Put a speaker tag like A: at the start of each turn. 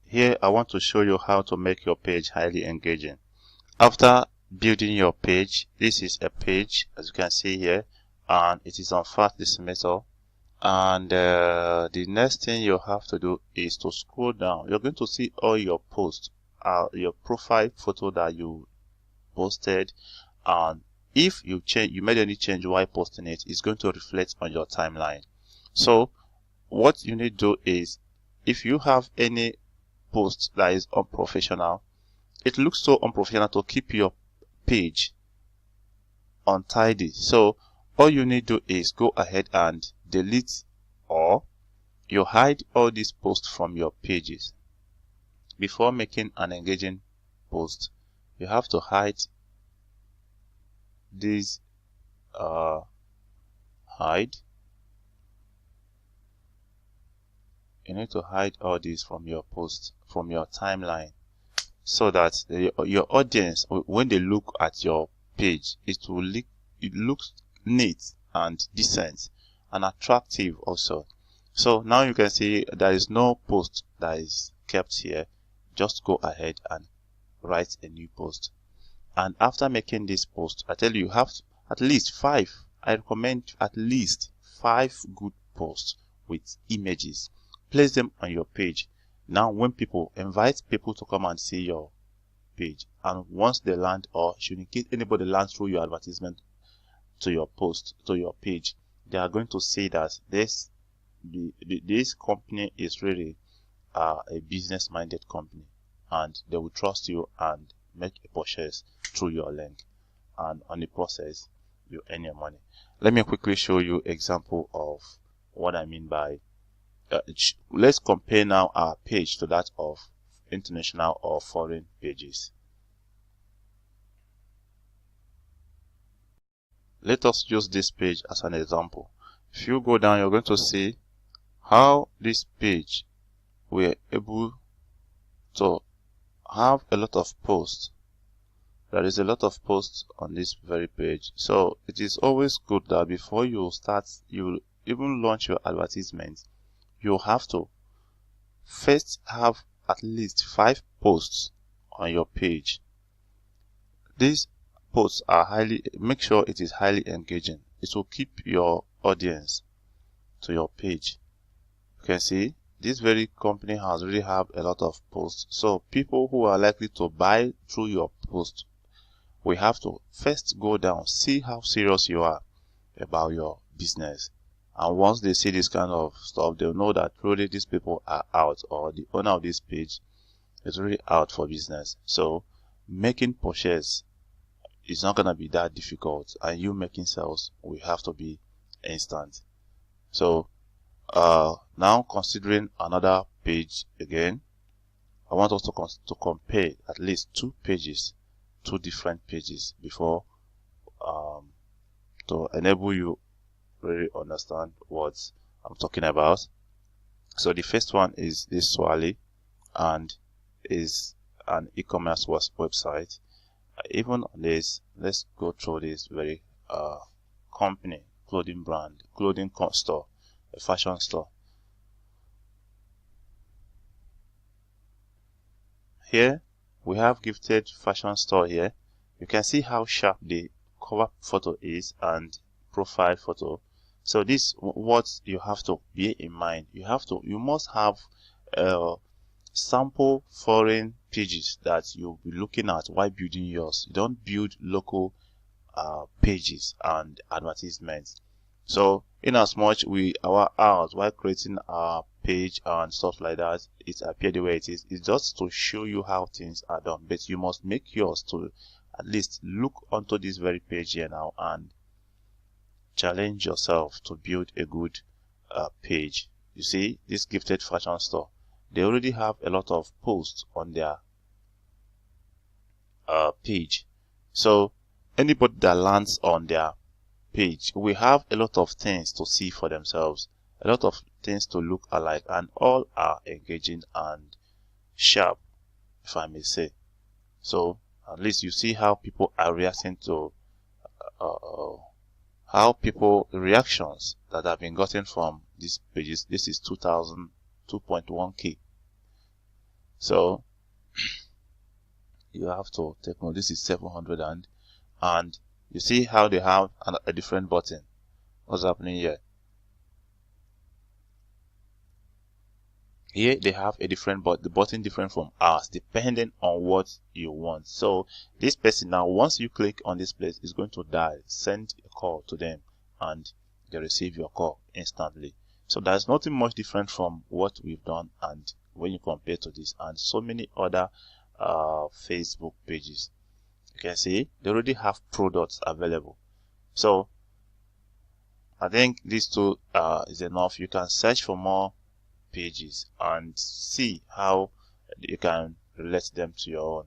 A: Here I want to show you how to make your page highly engaging. After building your page, this is a page as you can see here, and it is on Fast Decimator. And the next thing you have to do is to scroll down. You're going to see all your posts, your profile photo that you posted, and if you made any change while posting it, it's going to reflect on your timeline. So what you need to do is, if you have any post that is unprofessional, it looks so unprofessional to keep your page untidy. So all you need to do is go ahead and delete or you hide all these posts from your pages. Before making an engaging post, you have to hide these you need to hide all these from your posts, from your timeline, so that your audience, when they look at your page, it looks neat and decent and attractive also. So now you can see there is no post that is kept here. Just go ahead and write a new post. And after making this post, I tell you have at least 5. I recommend at least 5 good posts with images. Place them on your page. Now when people invite people to come and see your page, and once they land, or should in case anybody lands through your advertisement to your post, to your page, they are going to see that this company is really a business minded company, and they will trust you and make a purchase through your link, and on the process you earn your money. Let me quickly show you example of what I mean by let's compare now our page to that of international or foreign pages. Let us use this page as an example. If you go down, you're going to see how this page we're able to have a lot of posts. There is a lot of posts on this very page. So it is always good that before you start, you even launch your advertisement, you have to first have at least 5 posts on your page. These posts are make sure it is highly engaging. It will keep your audience to your page. You can see this very company has really have a lot of posts. So people who are likely to buy through your post, we have to first go down, see how serious you are about your business. And once they see this kind of stuff, they'll know that really these people are out, or the owner of this page is really out for business. So making purchase is not going to be that difficult, and you making sales will have to be instant. So now considering another page again, I want us to compare at least 2 pages, 2 different pages, before to enable you really understand what I'm talking about. So the first one is this Swally, and is an e-commerce website. Even on this, let's go through this very company, clothing brand, clothing store, a fashion store. Here we have Gifted Fashion Store. Here you can see how sharp the cover photo is and profile photo. So this what you have to bear in mind. You must have sample foreign pages that you'll be looking at while building yours. You don't build local pages and advertisements. So in as much our hours while creating our page and stuff like that, it appears the way it is. It's just to show you how things are done, but you must make yours to at least look onto this very page here now and challenge yourself to build a good page. You see this Gifted Fashion Store, they already have a lot of posts on their page. So anybody that lands on their page will have a lot of things to see for themselves, a lot of things to look alike, and all are engaging and sharp, if I may say. So at least you see how people are reacting to reactions that have been gotten from these pages. This is 2.1k. So you have to take note. This is 700, and you see how they have a different button. What's happening here? Here they have a different the button different from ours, depending on what you want. So this person now, once you click on this place, is going to dial, send a call to them, and they receive your call instantly. So there's nothing much different from what we've done, and when you compare to this and so many other Facebook pages, you can see they already have products available. So I think this tool is enough. You can search for more pages and see how you can relate them to your own.